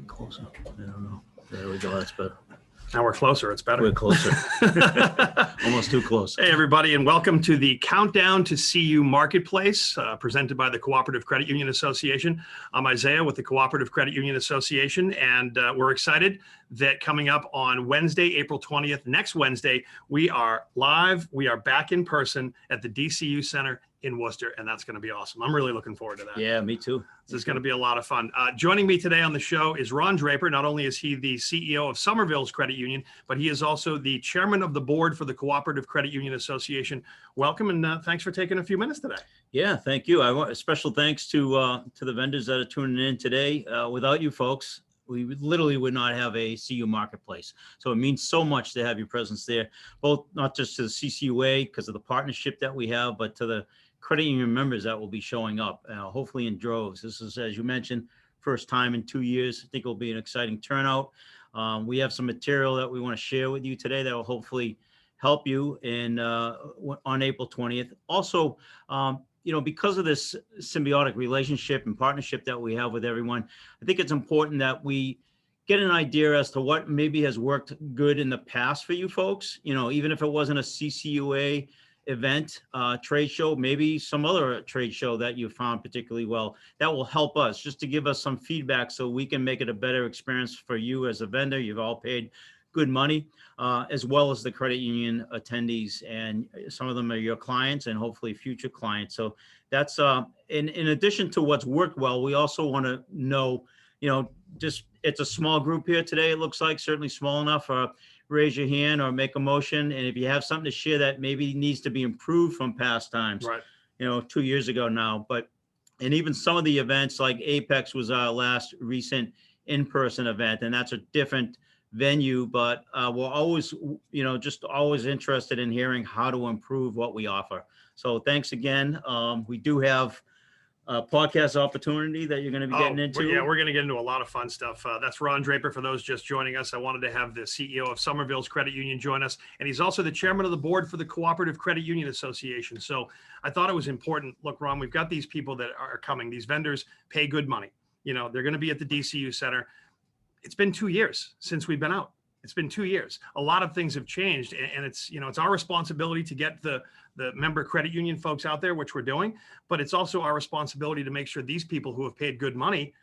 closer. I don't know. There we go. That's better. Now we're closer. It's better. We're closer. Almost too close. Hey, everybody, and welcome to the Countdown to CU Marketplace, presented by the Cooperative Credit Union Association. I'm Isaiah with the Cooperative Credit Union Association, and we're excited that coming up on Wednesday, April 20th, next Wednesday, we are live. We are back in person at the DCU Center in Worcester, and that's going to be awesome. I'm really looking forward to that. Yeah, me too. This is going to be a lot of fun. Joining me today on the show is Ron Draper. Not only is he the CEO of Somerville's Credit Union, but he is also the chairman of the board for the Cooperative Credit Union Association. Welcome, and thanks for taking a few minutes today. Yeah, thank you. I want a special thanks to the vendors that are tuning in today. Without you folks, we literally would not have a CU Marketplace. So it means so much to have your presence there, both not just to the CCUA because of the partnership that we have, but to the credit union members that will be showing up, hopefully in droves. This is, as you mentioned, first time in 2 years. I think it'll be an exciting turnout. We have some material that we want to share with you today that will hopefully help you in on April 20th. Also, because of this symbiotic relationship and partnership that we have with everyone, I think it's important that we get an idea as to what maybe has worked good in the past for you folks. Even if it wasn't a CCUA event, trade show, maybe some other trade show that you found particularly well, that will help us just to give us some feedback so we can make it a better experience for you as a vendor. You've all paid good money, as well as the credit union attendees, and some of them are your clients and hopefully future clients. So that's in addition to what's worked well, we also want to know, just it's a small group here today. It looks like certainly small enough. Raise your hand or make a motion. And if you have something to share that maybe needs to be improved from past times, right? 2 years ago now, and even some of the events like Apex was our last recent in-person event, and that's a different venue, but we're always, just always interested in hearing how to improve what we offer. So thanks again. We do have a podcast opportunity that you're going to be getting into. Yeah, we're going to get into a lot of fun stuff. That's Ron Draper. For those just joining us, I wanted to have the CEO of Somerville's Credit Union join us, and he's also the chairman of the board for the Cooperative Credit Union Association. So I thought it was important. Look, Ron, we've got these people that are coming. These vendors pay good money. They're going to be at the DCU Center. It's been 2 years since we've been out. It's been 2 years. A lot of things have changed, and it's our responsibility to get the member credit union folks out there, which we're doing, but it's also our responsibility to make sure these people who have paid good money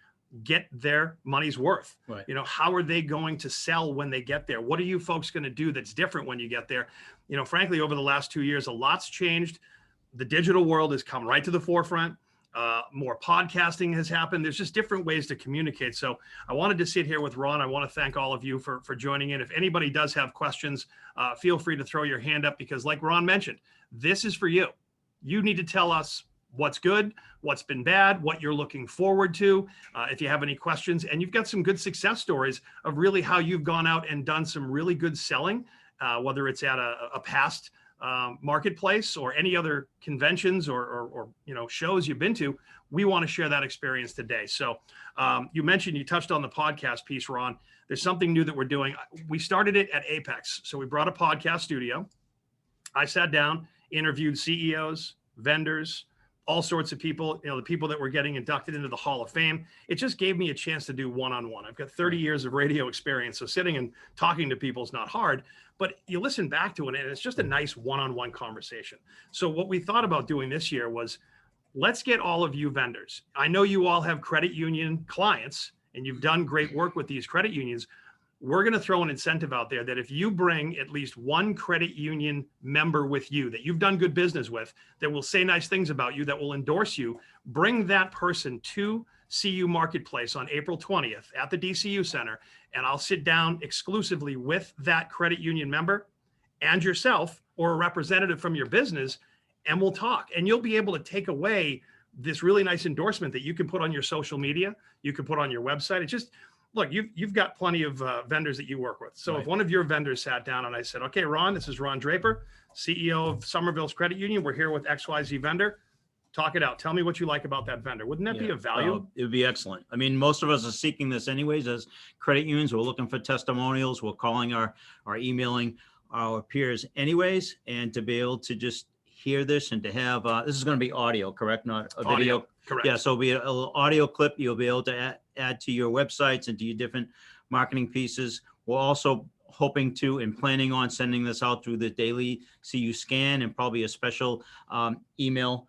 get their money's worth. Right. How are they going to sell when they get there? What are you folks going to do that's different when you get there? Frankly, over the last 2 years, a lot's changed. The digital world has come right to the forefront. More podcasting has happened. There's just different ways to communicate. So I wanted to sit here with Ron. I want to thank all of you for joining in. If anybody does have questions, feel free to throw your hand up, because like Ron mentioned, this is for you. You need to tell us what's good, what's been bad, what you're looking forward to. If you have any questions, and you've got some good success stories of really how you've gone out and done some really good selling, whether it's at a past marketplace or any other conventions or shows you've been to, we want to share that experience today. So you touched on the podcast piece, Ron. There's something new that we're doing. We started it at Apex. So we brought a podcast studio. I sat down, interviewed CEOs, vendors, all sorts of people, the people that were getting inducted into the Hall of Fame. It just gave me a chance to do one-on-one. I've got 30 years of radio experience, so sitting and talking to people is not hard, but you listen back to it and it's just a nice one-on-one conversation. So what we thought about doing this year was, let's get all of you vendors. I know you all have credit union clients and you've done great work with these credit unions. We're going to throw an incentive out there that if you bring at least one credit union member with you that you've done good business with, that will say nice things about you, that will endorse you, bring that person to CU Marketplace on April 20th at the DCU Center, and I'll sit down exclusively with that credit union member and yourself or a representative from your business, and we'll talk. And you'll be able to take away this really nice endorsement that you can put on your social media, you can put on your website. It's just, look, you've got plenty of vendors that you work with. So If one of your vendors sat down and I said, okay, Ron, this is Ron Draper, CEO of Somerville's Credit Union. We're here with XYZ vendor. Talk it out. Tell me what you like about that vendor. Wouldn't that be of value? It would be excellent. I mean, most of us are seeking this anyways as credit unions. We're looking for testimonials. We're calling or emailing our peers anyways. And to be able to just hear this and to have, this is going to be audio, correct? Not a video. Correct. Yeah, so it'll be a little audio clip you'll be able to add to your websites and to your different marketing pieces. We're also hoping to and planning on sending this out through the daily CU scan and probably a special email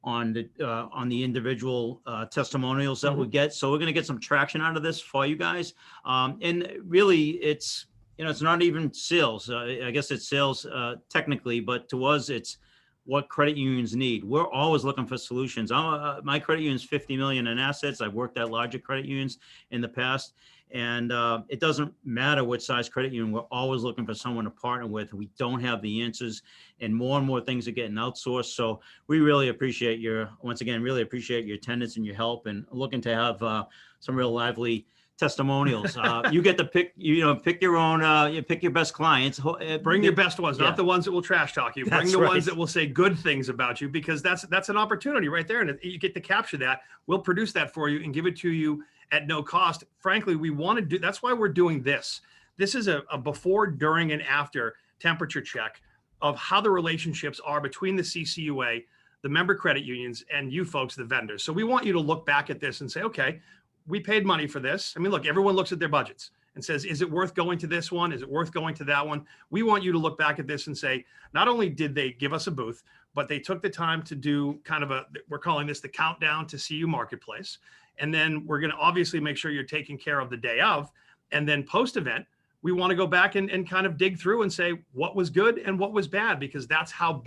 on the individual testimonials that we get. So we're going to get some traction out of this for you guys. And really, it's it's not even sales. I guess it's sales technically, but to us, it's what credit unions need. We're always looking for solutions. My credit union's 50 million in assets. I've worked at larger credit unions in the past, and it doesn't matter what size credit union. We're always looking for someone to partner with. We don't have the answers, and more things are getting outsourced. So we really appreciate once again, really appreciate your attendance and your help, and looking to have some real lively testimonials. You get to pick your own, you pick your best clients. Bring your best ones, Yeah. not the ones that will trash talk you. Bring That's the right. ones that will say good things about you, because that's an opportunity right there. And you get to capture that. We'll produce that for you and give it to you at no cost. Frankly, we want to do, that's why we're doing this. This is a before, during, and after temperature check of how the relationships are between the CCUA, the member credit unions, and you folks, the vendors. So we want you to look back at this and say, okay, we paid money for this. I mean, look, everyone looks at their budgets and says, is it worth going to this one? Is it worth going to that one? We want you to look back at this and say, not only did they give us a booth, but they took the time to do kind of we're calling this the countdown to CU Marketplace. And then we're going to obviously make sure you're taking care of the day of. And then post-event, we want to go back and kind of dig through and say what was good and what was bad, because that's how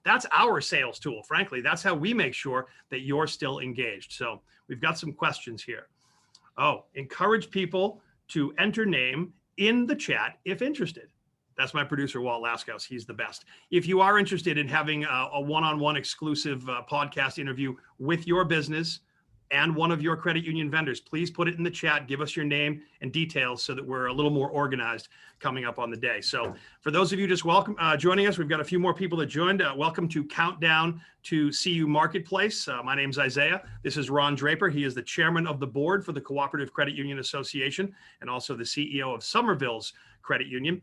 that's our sales tool. Frankly, that's how we make sure that you're still engaged. So we've got some questions here. Encourage people to enter name in the chat if interested. That's my producer, Walt Laskows. He's the best. If you are interested in having a one-on-one exclusive podcast interview with your business and one of your credit union vendors, please put it in the chat. Give us your name and details so that we're a little more organized coming up on the day. So for those of you just joining us, we've got a few more people that joined. Welcome to Countdown to CU Marketplace. My name's Isaiah. This is Ron Draper. He is the chairman of the board for the Cooperative Credit Union Association and also the CEO of Somerville's Credit Union.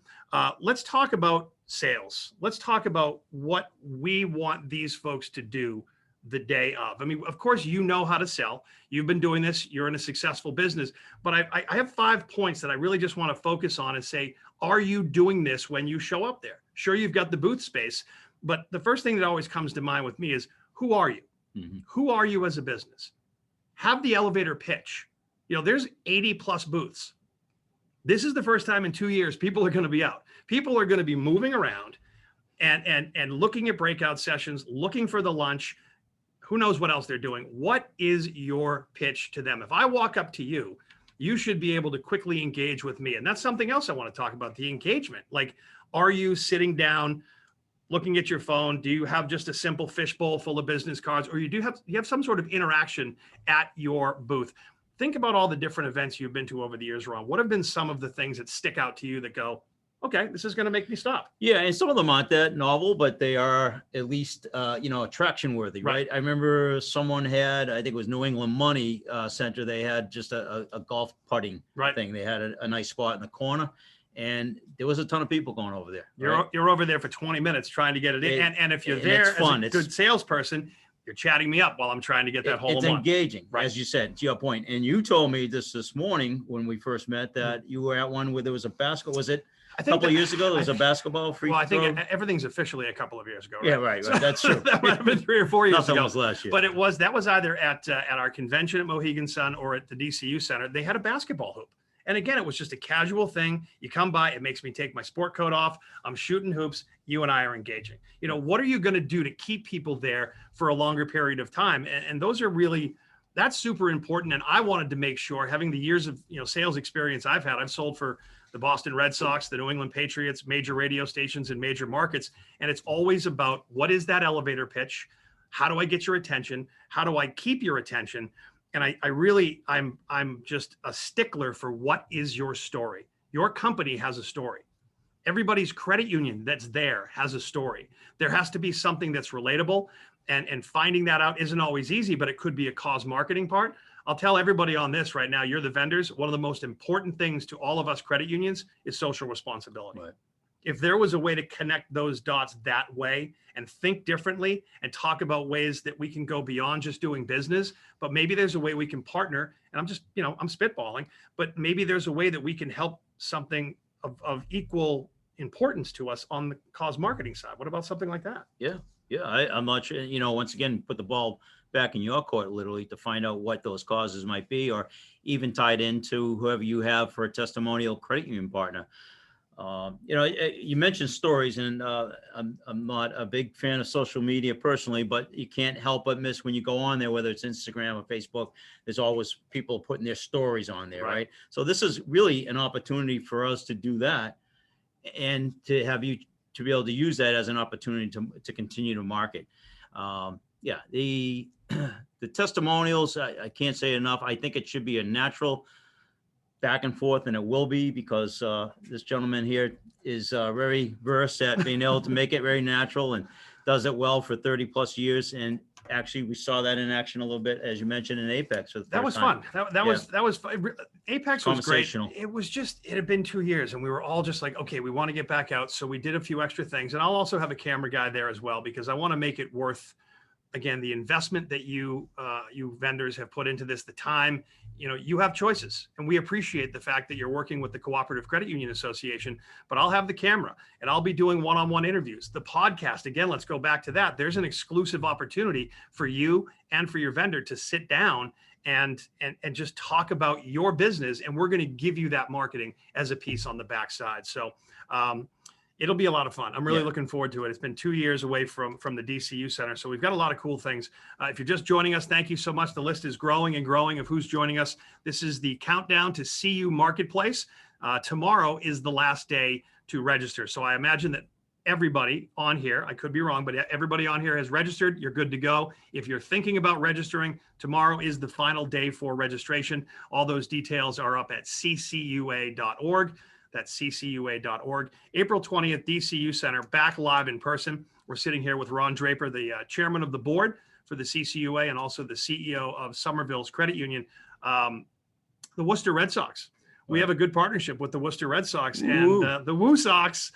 Let's talk about sales. Let's talk about what we want these folks to do the day of. I mean, of course, you know how to sell. You've been doing this. You're in a successful business. But I have 5 points that I really just want to focus on and say, are you doing this when you show up there? Sure, you've got the booth space. But the first thing that always comes to mind with me is, who are you? Mm-hmm. Who are you as a business? Have the elevator pitch. There's 80 plus booths. This is the first time in 2 years people are going to be out. People are going to be moving around and looking at breakout sessions, looking for the lunch. Who knows what else they're doing? What is your pitch to them? If I walk up to you, you should be able to quickly engage with me. And that's something else I want to talk about, the engagement. Like, are you sitting down, looking at your phone? Do you have just a simple fishbowl full of business cards, or you have some sort of interaction at your booth? Think about all the different events you've been to over the years, Ron. What have been some of the things that stick out to you that go, okay, this is going to make me stop? Yeah, and some of them aren't that novel, but they are at least, attraction worthy, right? I remember someone had, I think it was New England Money Center. They had just a golf putting thing. They had a nice spot in the corner, and there was a ton of people going over there. You're over there for 20 minutes trying to get it in, and if you're there as a good salesperson, you're chatting me up while I'm trying to get that whole. It's engaging, as you said, to your point. And you told me this morning when we first met that you were at one where there was a basketball. Was it? I think a couple of years ago, there was a basketball free throw. I think everything's officially a couple of years ago. Right? Yeah, right. So that's true. That might have been 3 or 4 years ago. That was last year. But that was either at our convention at Mohegan Sun or at the DCU Center. They had a basketball hoop. And again, it was just a casual thing. You come by, it makes me take my sport coat off. I'm shooting hoops. You and I are engaging. What are you going to do to keep people there for a longer period of time? And those are really, that's super important. And I wanted to make sure, having the years of sales experience I've had, I've sold for the Boston Red Sox, the New England Patriots, major radio stations in major markets. And it's always about, what is that elevator pitch? How do I get your attention? How do I keep your attention? And I'm just a stickler for, what is your story? Your company has a story. Everybody's credit union that's there has a story. There has to be something that's relatable, and finding that out isn't always easy, but it could be a cause marketing part. I'll tell everybody on this right now, you're the vendors. One of the most important things to all of us credit unions is social responsibility. Right. if there was a way to connect those dots that way and think differently and talk about ways that we can go beyond just doing business, but maybe there's a way we can partner, and I'm just, I'm spitballing, but maybe there's a way that we can help something of equal importance to us on the cause marketing side. What about something like that? Yeah. Yeah. I'm not sure, once again, put the ball back in your court, literally, to find out what those causes might be, or even tied into whoever you have for a testimonial credit union partner. You mentioned stories, and I'm not a big fan of social media personally, but you can't help but miss when you go on there, whether it's Instagram or Facebook, there's always people putting their stories on there, right? So this is really an opportunity for us to do that, and to have you to be able to use that as an opportunity to continue to market. The testimonials, I can't say enough. I think it should be a natural back and forth, and it will be, because this gentleman here is very versed at being able to make it very natural, and does it well for 30 plus years. And actually, we saw that in action a little bit, as you mentioned, in Apex. For the That first was time. fun. That was fun. Apex was great. Conversational. It had been 2 years, and we were all just like, okay, we want to get back out. So we did a few extra things, and I'll also have a camera guy there as well, because I want to make it worth, again, the investment that you vendors have put into this, the time. You have choices, and we appreciate the fact that you're working with the Cooperative Credit Union Association, but I'll have the camera, and I'll be doing one-on-one interviews. The podcast, again, let's go back to that. There's an exclusive opportunity for you and for your vendor to sit down and just talk about your business, and we're going to give you that marketing as a piece on the backside. So it'll be a lot of fun. I'm really looking forward to it. It's been 2 years away from the DCU Center, so we've got a lot of cool things. If you're just joining us, thank you so much. The list is growing and growing of who's joining us. This is the countdown to CU Marketplace. Tomorrow is the last day to register. So I imagine that everybody on here, I could be wrong, but everybody on here has registered. You're good to go. If you're thinking about registering, tomorrow is the final day for registration. All those details are up at ccua.org. That's ccua.org. April 20th, DCU Center, back live in person. We're sitting here with Ron Draper, the chairman of the board for the CCUA, and also the CEO of Somerville's Credit Union, the Worcester Red Sox. We have a good partnership with the Worcester Red Sox and the Woo Sox.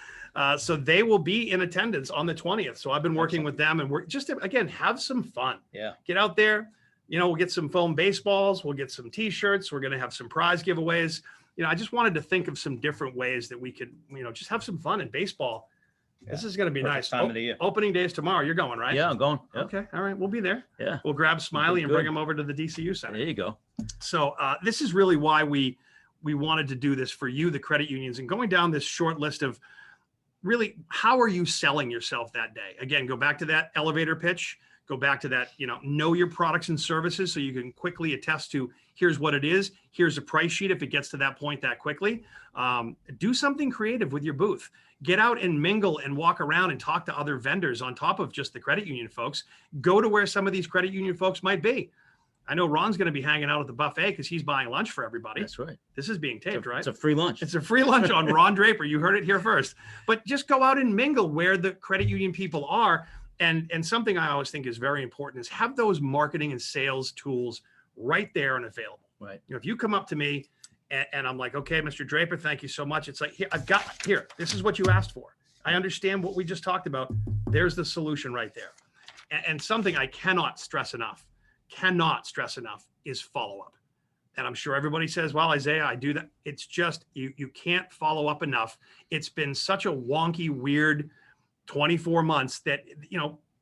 So they will be in attendance on the 20th. So I've been working with them, and we're just, again, have some fun. Yeah. Get out there. We'll get some foam baseballs. We'll get some T-shirts. We're going to have some prize giveaways. I just wanted to think of some different ways that we could, just have some fun in baseball. Yeah. This is going to be nice. Time of the year. Opening day is tomorrow. You're going, right? Yeah, I'm going. Yep. Okay. All right. We'll be there. Yeah. We'll grab Smiley and bring him over to the DCU Center. There you go. So this is really why we wanted to do this for you, the credit unions, and going down this short list of really, how are you selling yourself that day? Again, go back to that elevator pitch. Go back to that, know your products and services, so you can quickly attest to, here's what it is. Here's a price sheet if it gets to that point that quickly. Do something creative with your booth. Get out and mingle and walk around and talk to other vendors on top of just the credit union folks. Go to where some of these credit union folks might be. I know Ron's going to be hanging out at the buffet because he's buying lunch for everybody. That's right. This is being taped, right? It's a free lunch. It's a free lunch on Ron Draper. You heard it here first. But just go out and mingle where the credit union people are. And something I always think is very important is have those marketing and sales tools right there and available. Right. If you come up to me and I'm like, okay, Mr. Draper, thank you so much. It's like, here, this is what you asked for. I understand what we just talked about. There's the solution right there. And something I cannot stress enough is follow-up. And I'm sure everybody says, well, Isaiah, I do that. It's just, you can't follow up enough. It's been such a wonky, weird 24 months that,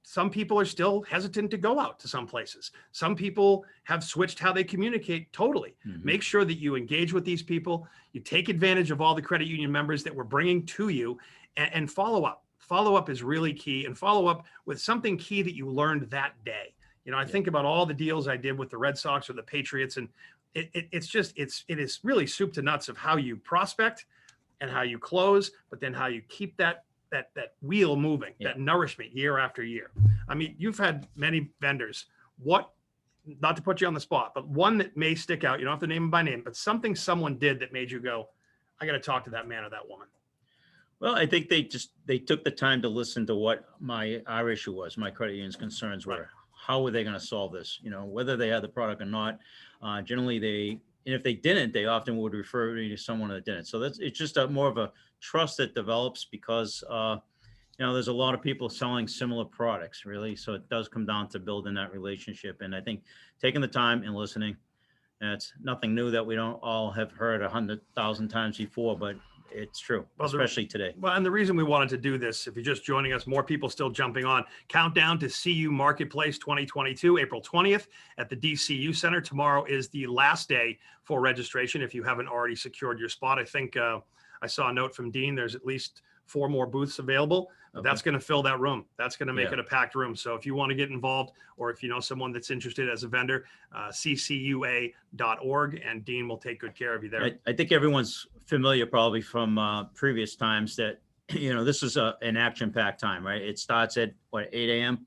some people are still hesitant to go out to some places. Some people have switched how they communicate totally. Mm-hmm. Make sure that you engage with these people. You take advantage of all the credit union members that we're bringing to you, and follow up. Follow up is really key, and follow up with something key that you learned that day. I think about all the deals I did with the Red Sox or the Patriots, and it is really soup to nuts of how you prospect and how you close, but then how you keep that wheel moving, that nourishment year after year. I mean, you've had many vendors. Not to put you on the spot, but one that may stick out, you don't have to name them by name, but something someone did that made you go, I got to talk to that man or that woman. Well, I think they took the time to listen to what our issue was, my credit union's concerns were. Right. How were they going to solve this? Whether they had the product or not. Generally, and if they didn't, they often would refer me to someone that didn't. So it's just a more of a trust that develops because, there's a lot of people selling similar products, really. So it does come down to building that relationship. And I think taking the time and listening, and it's nothing new that we don't all have heard 100,000 times before, but it's true, Well, especially today. Well, and the reason we wanted to do this, if you're just joining us, more people still jumping on. Countdown to CU Marketplace 2022, April 20th at the DCU Center. Tomorrow is the last day for registration if you haven't already secured your spot. I think I saw a note from Dean. There's at least 4 more booths available. Okay. That's going to fill that room. That's going to make Yeah. it a packed room. So if you want to get involved, or if you know someone that's interested as a vendor, ccua.org, and Dean will take good care of you there. I think everyone's familiar probably from previous times that, this is an action-packed time, right? It starts at 8 a.m.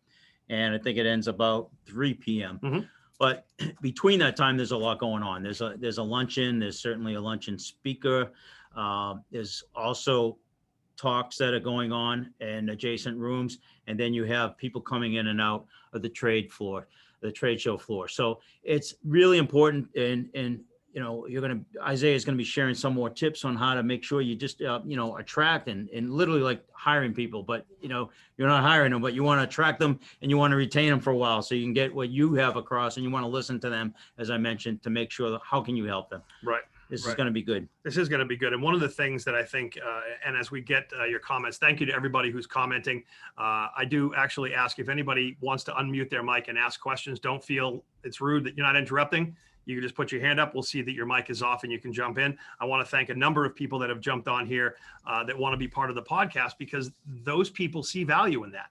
and I think it ends about 3 p.m. Mhm. But between that time, there's a lot going on. There's a luncheon. There's certainly a luncheon speaker. There's also talks that are going on in adjacent rooms. And then you have people coming in and out of the trade show floor. So it's really important. And Isaiah is going to be sharing some more tips on how to make sure you just, attract and literally like hiring people, but you're not hiring them, but you want to attract them and you want to retain them for a while so you can get what you have across, and you want to listen to them, as I mentioned, to make sure how can you help them. Right. This is Right. going to be good. This is going to be good. And one of the things that I think, and as we get your comments, thank you to everybody who's commenting. I do actually ask if anybody wants to unmute their mic and ask questions. Don't feel it's rude that you're not interrupting. You can just put your hand up. We'll see that your mic is off and you can jump in. I want to thank a number of people that have jumped on here that want to be part of the podcast, because those people see value in that.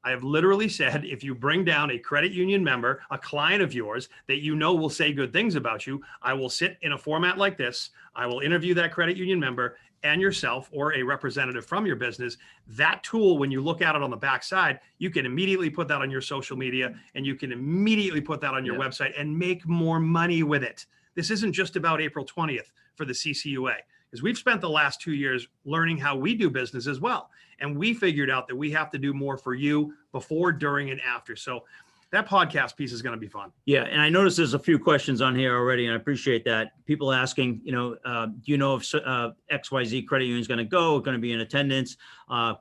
I have literally said, if you bring down a credit union member, a client of yours that will say good things about you, I will sit in a format like this. I will interview that credit union member and yourself or a representative from your business. That tool, when you look at it on the backside, you can immediately put that on your social media, and you can immediately put that on your website and make more money with it. This isn't just about April 20th for the CCUA, because we've spent the last 2 years learning how we do business as well. And we figured out that we have to do more for you before, during, and after. So that podcast piece is going to be fun. Yeah. And I noticed there's a few questions on here already, and I appreciate that. People asking, do you know if XYZ credit union is going to be in attendance?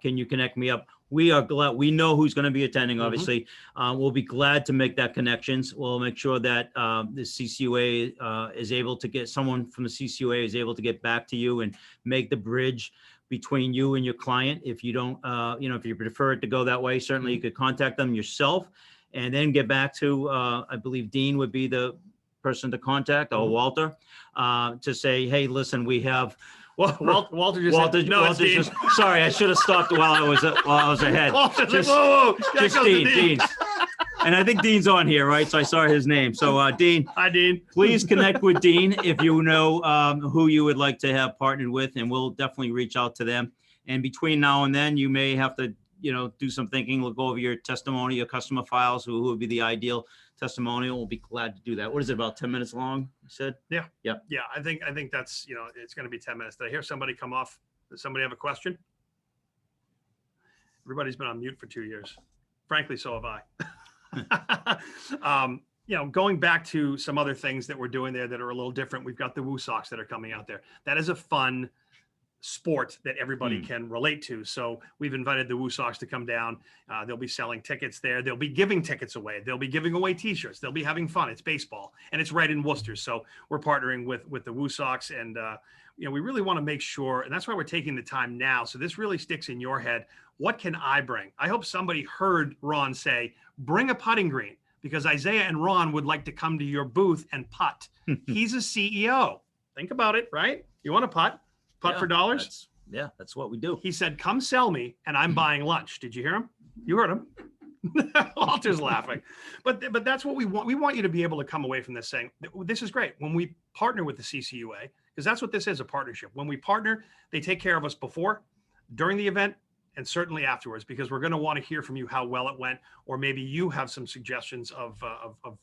Can you connect me up? We are glad. We know who's going to be attending, obviously. We'll be glad to make that connections. We'll make sure that the CCUA is able to get someone from the CCUA is able to get back to you and make the bridge between you and your client. If you don't, if you prefer it to go that way, certainly you could contact them yourself and then get back to, I believe Dean would be the person to contact, or Walter, to say, hey, listen, we have. Well, Walter just said, no, it's Dean. Sorry, I should have stopped while I was ahead. Walter's like, whoa, just Dean. And I think Dean's on here, right? So I saw his name. So Dean. Hi, Dean. Please connect with Dean if you know who you would like to have partnered with, and we'll definitely reach out to them. And between now and then, you may have to, do some thinking. We'll go over your testimony, your customer files, who would be the ideal testimonial. We'll be glad to do that. What is it, about 10 minutes long, you said? Yeah. I think that's, it's going to be 10 minutes. Did I hear somebody come off? Does somebody have a question? Everybody's been on mute for 2 years. Frankly, so have I. Going back to some other things that we're doing there that are a little different. We've got the Woo Sox that are coming out there. That is a fun sport that everybody can relate to. So we've invited the Woo Sox to come down. They'll be selling tickets there. They'll be giving tickets away. They'll be giving away t-shirts. They'll be having fun. It's baseball, and it's right in Worcester. So we're partnering with the Woo Sox, and we really want to make sure, and that's why we're taking the time now. So this really sticks in your head. What can I bring? I hope somebody heard Ron say, bring a putting green, because Isaiah and Ron would like to come to your booth and putt. He's a CEO. Think about it, right? You want to putt for dollars? That's what we do. He said, come sell me, and I'm buying lunch. Did you hear him? You heard him. Walter's laughing. But that's what we want. We want you to be able to come away from this saying, this is great. When we partner with the CCUA, because that's what this is, a partnership. When we partner, they take care of us before, during the event, and certainly afterwards, because we're going to want to hear from you how well it went, or maybe you have some suggestions of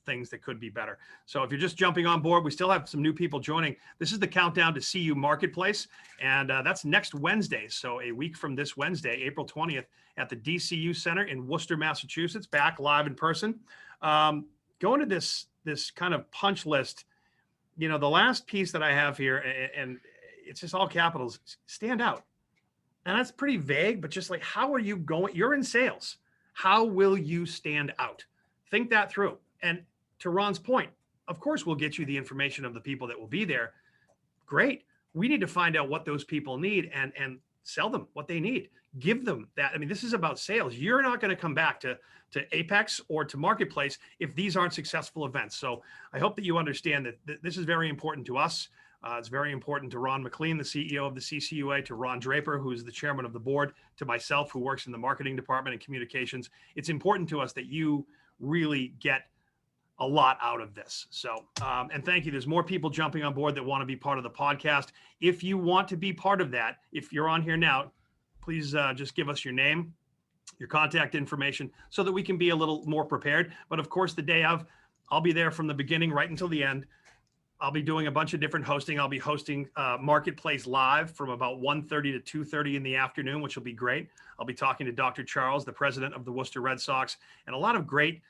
things that could be better. So if you're just jumping on board, we still have some new people joining. This is the countdown to CU Marketplace, and that's next Wednesday. So a week from this Wednesday, April 20th, at the DCU Center in Worcester, Massachusetts, back live in person. Going to this kind of punch list. you know, the last piece that I have here, and it's just all capitals, stand out. And that's pretty vague, but just like, how are you going? You're in sales. How will you stand out? Think that through. And to Ron's point, of course, we'll get you the information of the people that will be there. Great. We need to find out what those people need and sell them what they need. Give them that. I mean, this is about sales. You're not going to come back to Apex or to Marketplace if these aren't successful events. So I hope that you understand that this is very important to us. It's very important to Ron McLean, the CEO of the CCUA, to Ron Draper, who is the chairman of the board, to myself, who works in the marketing department and communications. It's important to us that you really get a lot out of this. So, and thank you. There's more people jumping on board that want to be part of the podcast. If you want to be part of that, if you're on here now, please just give us your name, your contact information, so that we can be a little more prepared. But of course, the day of, I'll be there from the beginning right until the end. I'll be doing a bunch of different hosting. I'll be hosting Marketplace Live from about 1:30 to 2:30 in the afternoon, which will be great. I'll be talking to Dr. Charles, the president of the Worcester Red Sox, and a lot of great,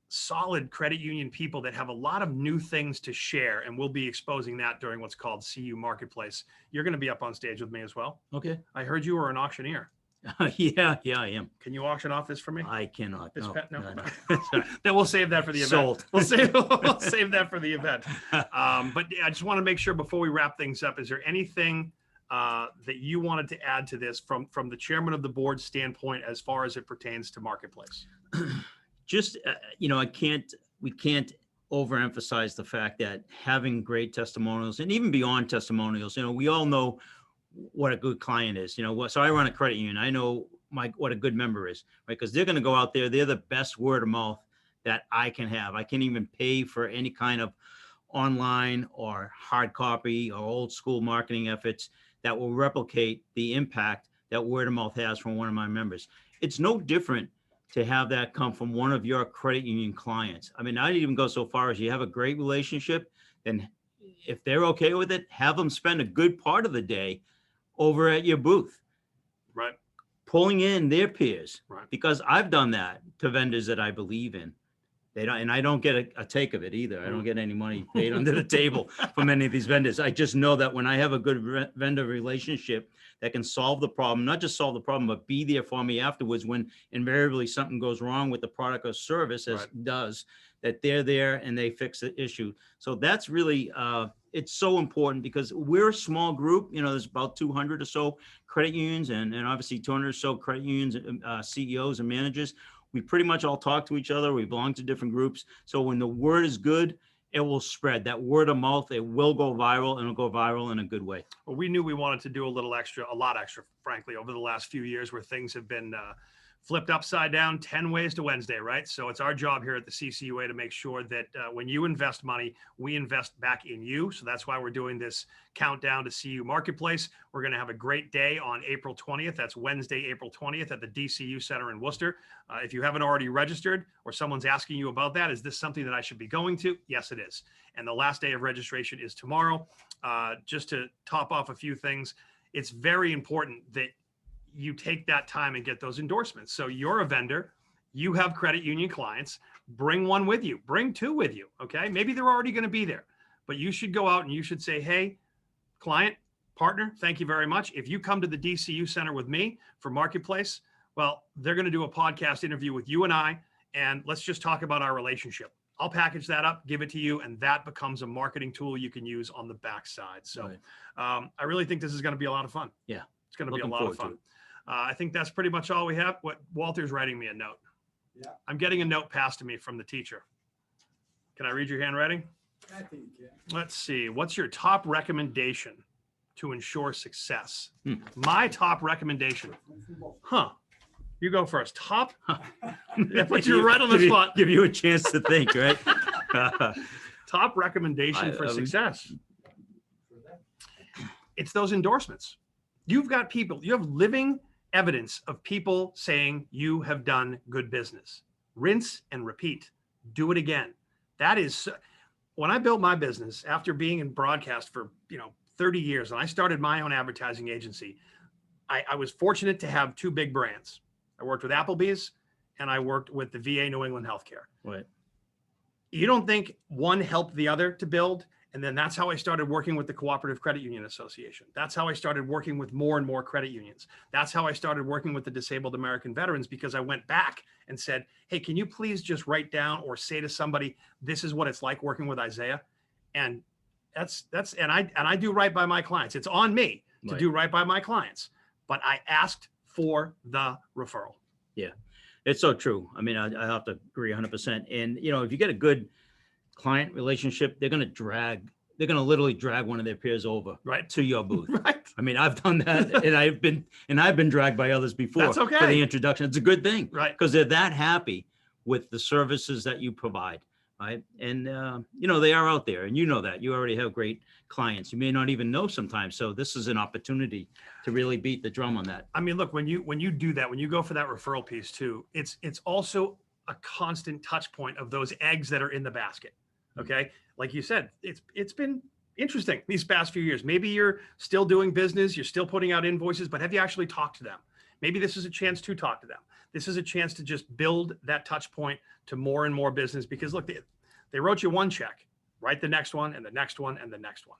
solid credit union people that have a lot of new things to share. And we'll be exposing that during what's called CU Marketplace. You're going to be up on stage with me as well. Okay. I heard you were an auctioneer. Yeah, I am. Can you auction off this for me? I cannot. This No, pet? No. no. Then we'll save that for the event. Sold. We'll save that for the event. But I just want to make sure before we wrap things up, is there anything that you wanted to add to this from the chairman of the board standpoint as far as it pertains to Marketplace? Just, you know, we can't overemphasize the fact that having great testimonials and even beyond testimonials, you know, we all know what a good client is, you know, so I run a credit union. I know what a good member is, right? Because they're going to go out there. They're the best word of mouth that I can have. I can't even pay for any kind of online or hard copy or old school marketing efforts that will replicate the impact that word of mouth has from one of my members. It's no different to have that come from one of your credit union clients. I mean, I'd even go so far as you have a great relationship, then if they're okay with it, have them spend a good part of the day over at your booth, Right. pulling in their peers. Right. Because I've done that to vendors that I believe in. They don't, and I don't get a take of it either. I don't get any money paid under the table from any of these vendors. I just know that when I have a good vendor relationship that can solve the problem, not just solve the problem, but be there for me afterwards when invariably something goes wrong with the product or service, as it does, that they're there and they fix the issue. So that's really, it's so important because we're a small group. You know, there's about 200 or so credit unions and obviously 200 or so credit unions, CEOs and managers. We pretty much all talk to each other. We belong to different groups. So when the word is good, it will spread. That word of mouth, it will go viral, and it'll go viral in a good way. Well, we knew we wanted to do a lot extra, frankly, over the last few years where things have been flipped upside down 10 ways to Wednesday, right? So it's our job here at the CCUA to make sure that when you invest money, we invest back in you. So that's why we're doing this countdown to CU Marketplace. We're going to have a great day on April 20th. That's Wednesday, April 20th at the DCU Center in Worcester. If you haven't already registered or someone's asking you about that, is this something that I should be going to? Yes, it is. And the last day of registration is tomorrow. Just to top off a few things, it's very important that you take that time and get those endorsements. So you're a vendor, you have credit union clients, bring one with you, bring two with you. Okay. Maybe they're already going to be there, but you should go out and you should say, hey, client, partner, thank you very much. If you come to the DCU Center with me for Marketplace, well, they're going to do a podcast interview with you and I, and let's just talk about our relationship. I'll package that up, give it to you, and that becomes a marketing tool you can use on the backside. So I really think this is going to be a lot of fun. Yeah. It's going to be a lot of fun. I think that's pretty much all we have. What Walter's writing me a note. Yeah. I'm getting a note passed to me from the teacher. Can I read your handwriting? I think you can. Let's see. What's your top recommendation to ensure success? My top recommendation. Huh. You go first. Top. That puts you right on the spot. Give you a chance to think, right? Top recommendation for success. It's those endorsements. You've got people, you have living evidence of people saying you have done good business. Rinse and repeat. Do it again. That is, when I built my business after being in broadcast for 30 years, and I started my own advertising agency, I was fortunate to have two big brands. I worked with Applebee's and I worked with the VA New England Healthcare. Right. You don't think one helped the other to build? And then that's how I started working with the Cooperative Credit Union Association. That's how I started working with more and more credit unions. That's how I started working with the Disabled American Veterans, because I went back and said, hey, can you please just write down or say to somebody, this is what it's like working with Isaiah. And and I do right by my clients. It's on me to do right by my clients, but I asked for the referral. Yeah, it's so true. I mean, I have to agree 100%. And, you know, if you get a good client relationship, they're going to literally drag one of their peers over to your booth. Right. I mean, I've done that, and I've been dragged by others before. That's okay. For the introduction. It's a good thing, Right? Because they're that happy with the services that you provide, right? And you know, they are out there, and you know that you already have great clients. You may not even know sometimes. So this is an opportunity to really beat the drum on that. I mean, look, when you do that, when you go for that referral piece too, it's also a constant touch point of those eggs that are in the basket. Okay. Like you said, it's been interesting these past few years. Maybe you're still doing business, you're still putting out invoices, but have you actually talked to them? Maybe this is a chance to talk to them. This is a chance to just build that touch point to more and more business, because look, they wrote you one check, write the next one and the next one and the next one.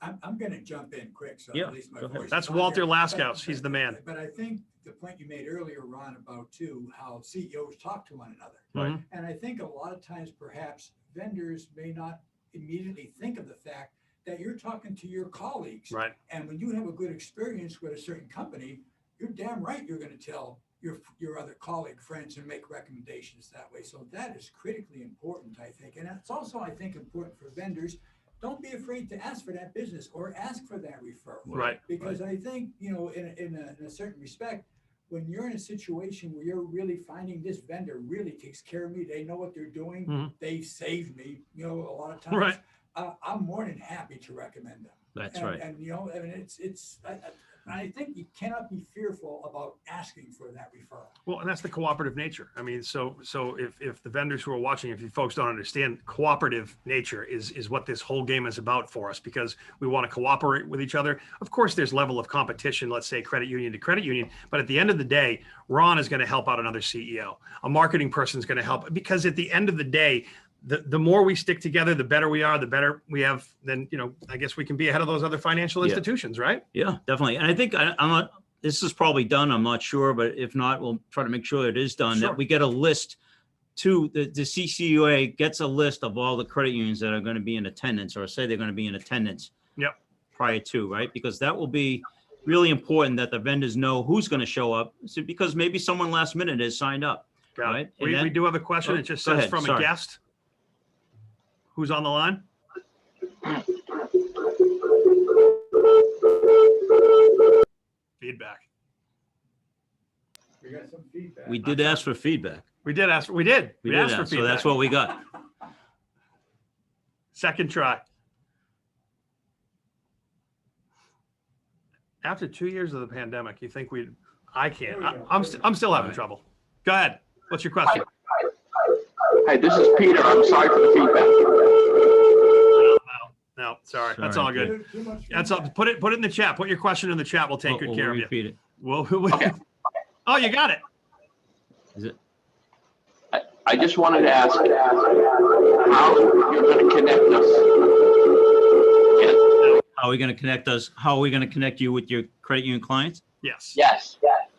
I'm going to jump in quick. So Yeah, at least my go ahead. voice. That's is on Walter there. Laskows. He's the man. But I think the point you made earlier, Ron, about too, how CEOs talk to one another. Right. And I think a lot of times perhaps vendors may not immediately think of the fact that you're talking to your colleagues. Right. And when you have a good experience with a certain company, you're damn right you're going to tell your other colleague friends and make recommendations that way. So that is critically important, I think. And it's also, I think, important for vendors. Don't be afraid to ask for that business or ask for that referral. Right. Because I think, you know, in a certain respect, when you're in a situation where you're really finding this vendor really takes care of me, they know what they're doing, they've saved me, you know, a lot of times. Right. I'm more than happy to recommend them. That's right. And you know, I mean, I think you cannot be fearful about asking for that referral. Well, and that's the cooperative nature. I mean, so if the vendors who are watching, if you folks don't understand, cooperative nature is what this whole game is about for us, because we want to cooperate with each other. Of course, there's level of competition, let's say credit union to credit union, but at the end of the day, Ron is going to help out another CEO. A marketing person is going to help, because at the end of the day, the more we stick together, the better we are, the better we have, then, you know, I guess we can be ahead of those other financial institutions, right? Yeah, definitely. And I think I'm not, this is probably done, I'm not sure, but if not, we'll try to make sure it is done, Sure. that we get a list to the CCUA gets a list of all the credit unions that are going to be in attendance, or say they're going to be in attendance. Yep. Prior to, right? Because that will be really important that the vendors know who's going to show up, because maybe someone last minute has signed up. Got Right. it. We do have a question. Oh, It just go says ahead. from Sorry. a guest. Who's on the line? Feedback. We got some feedback. We did ask for feedback. We did ask. We did. We We did asked for ask, feedback. so that's what we got. Second try. After 2 years of the pandemic, you think I can't. I'm still having trouble. Go ahead. What's your question? Hi, this is Peter. I'm sorry for the feedback. No, sorry. That's Sorry, all good. Too much That's all. feedback. Put it in the chat. Put your question in the chat. We'll take good We'll care of you. repeat it. Well, Okay. oh, you got it. Is it? I just wanted to ask how you're going to connect us. How are we going to connect us? How are we going to connect you with your credit union clients? Yes. Yes.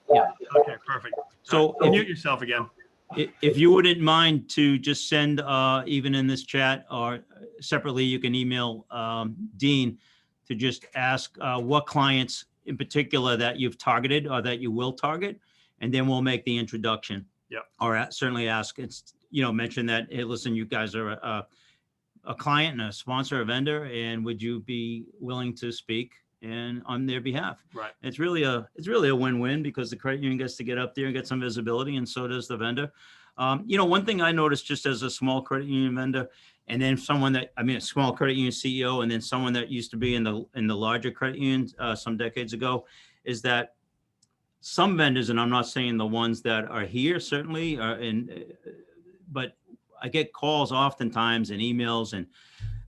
Okay, perfect. So Mute yourself again. if you wouldn't mind to just send, even in this chat or separately, you can email Dean to just ask what clients in particular that you've targeted or that you will target, and then we'll make the introduction. Yep. Or certainly ask, it's, you know, mention that, hey, listen, you guys are a client and a sponsor, a vendor, and would you be willing to speak and on their behalf? Right. It's really a win-win, because the credit union gets to get up there and get some visibility, and so does the vendor. You know, one thing I noticed just as a small credit union vendor, and then a small credit union CEO, and then someone that used to be in the larger credit unions some decades ago, is that some vendors, and I'm not saying the ones that are here certainly, but I get calls oftentimes and emails and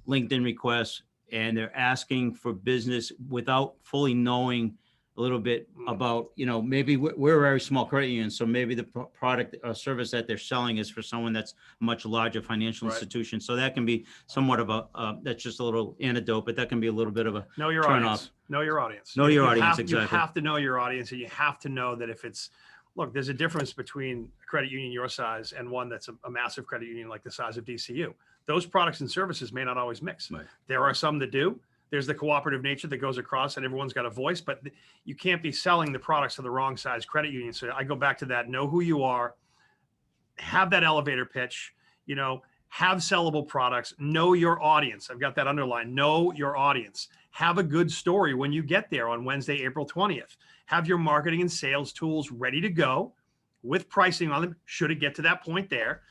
LinkedIn requests, and they're asking for business without fully knowing a little bit about, maybe we're a very small credit union, so maybe the product or service that they're selling is for someone that's a much larger financial Right. institution. So that can be somewhat of that's just a little anecdote, but that can be a little bit of a Know your turn audience. off. Know your audience. Know your You audience, have- exactly. You have to know your audience, and you have to know that if it's, look, there's a difference between a credit union your size and one that's a massive credit union like the size of DCU. Those products and services may not always mix. Right. There are some that do. There's the cooperative nature that goes across, and everyone's got a voice, but you can't be selling the products to the wrong size credit union. So I go back to that. Know who you are. Have that elevator pitch. Have sellable products. Know your audience. I've got that underlined. Know your audience. Have a good story when you get there on Wednesday, April 20th. Have your marketing and sales tools ready to go with pricing on them. Should it get to that point there,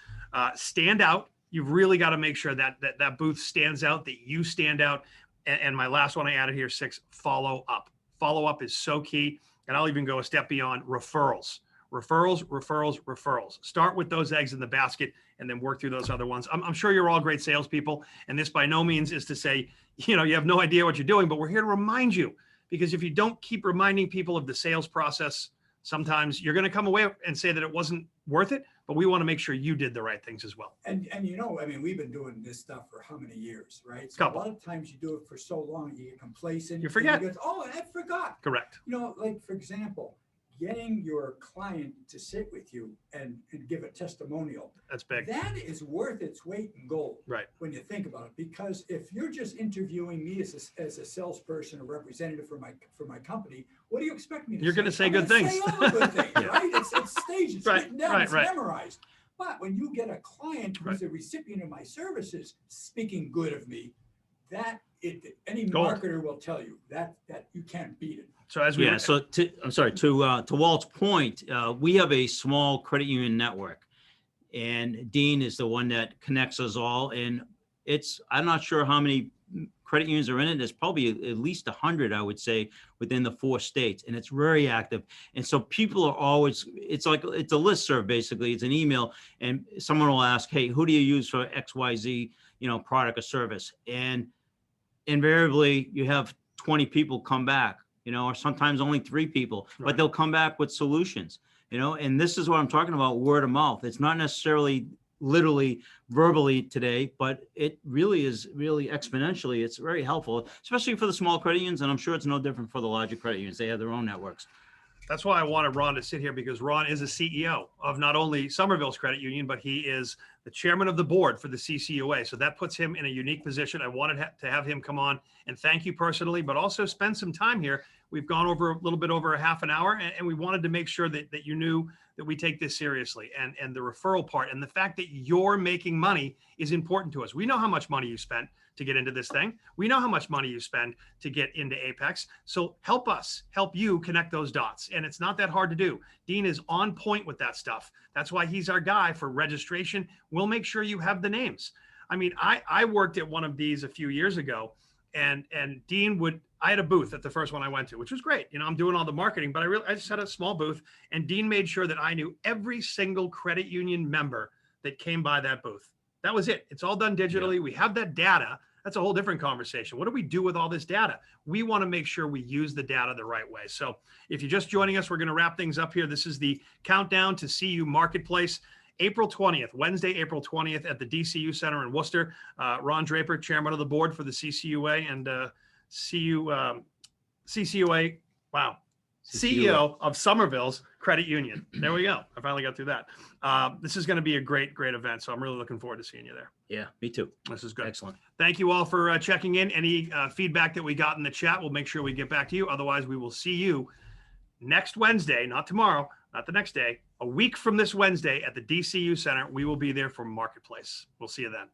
stand out. You've really got to make sure that booth stands out, that you stand out. And my last one I added here, 6, follow up. Follow up is so key. And I'll even go a step beyond referrals. Referrals. Start with those eggs in the basket and then work through those other ones. I'm sure you're all great salespeople. And this by no means is to say, you have no idea what you're doing, but we're here to remind you, because if you don't keep reminding people of the sales process, sometimes you're going to come away and say that it wasn't worth it, but we want to make sure you did the right things as well. And we've been doing this stuff for how many years, right? So Couple. a lot of times you do it for so long, you get complacent. You forget. And oh, I forgot. Correct. Like for example, getting your client to sit with you and give a testimonial. That's big. That is worth its weight in gold. Right. When you think about it, because if you're just interviewing me as a salesperson or representative for my company, what do you expect me to say? You're going to say I'm good gonna things. Say all the good things, right? It's staged, it's Right, written down, right, it's right. memorized. But when you get a client who's a recipient of my services speaking good of me, any Gold. marketer will tell you that you can't beat it. So as we Yeah. So to Walt's point, we have a small credit union network, and Dean is the one that connects us all. And I'm not sure how many credit unions are in it. There's probably at least 100, I would say, within the 4 states, and it's very active. And so people are always, it's a listserv, basically. It's an email, and someone will ask, hey, who do you use for XYZ, product or service? And invariably you have 20 people come back, or sometimes only 3 people, Right. but they'll come back with solutions, and this is what I'm talking about, word of mouth. It's not necessarily literally verbally today, but it really is exponentially. It's very helpful, especially for the small credit unions. And I'm sure it's no different for the larger credit unions. They have their own networks. That's why I wanted Ron to sit here, because Ron is a CEO of not only Somerville's credit union, but he is the chairman of the board for the CCUA. So that puts him in a unique position. I wanted to have him come on and thank you personally, but also spend some time here. We've gone over a little bit over a half an hour, and we wanted to make sure that you knew that we take this seriously, and the referral part and the fact that you're making money is important to us. We know how much money you spent to get into this thing. We know how much money you spend to get into Apex. So help us help you connect those dots. And it's not that hard to do. Dean is on point with that stuff. That's why he's our guy for registration. We'll make sure you have the names. I mean, I worked at one of these a few years ago, and Dean I had a booth at the first one I went to, which was great. I'm doing all the marketing, but I just had a small booth, and Dean made sure that I knew every single credit union member that came by that booth. That was it. It's all done digitally. Yeah. We have that data. That's a whole different conversation. What do we do with all this data? We want to make sure we use the data the right way. So if you're just joining us, we're going to wrap things up here. This is the countdown to CU Marketplace. April 20th, Wednesday, April 20th at the DCU Center in Worcester. Ron Draper, chairman of the board for the CCUA, and CCUA, wow, CEO of Somerville's Credit Union. There we go. I finally got through that. This is going to be a great event. So I'm really looking forward to seeing you there. Yeah, me too. This is good. Excellent. Thank you all for checking in. Any feedback that we got in the chat, we'll make sure we get back to you. Otherwise, we will see you next Wednesday, not tomorrow, not the next day, a week from this Wednesday at the DCU Center. We will be there for Marketplace. We'll see you then.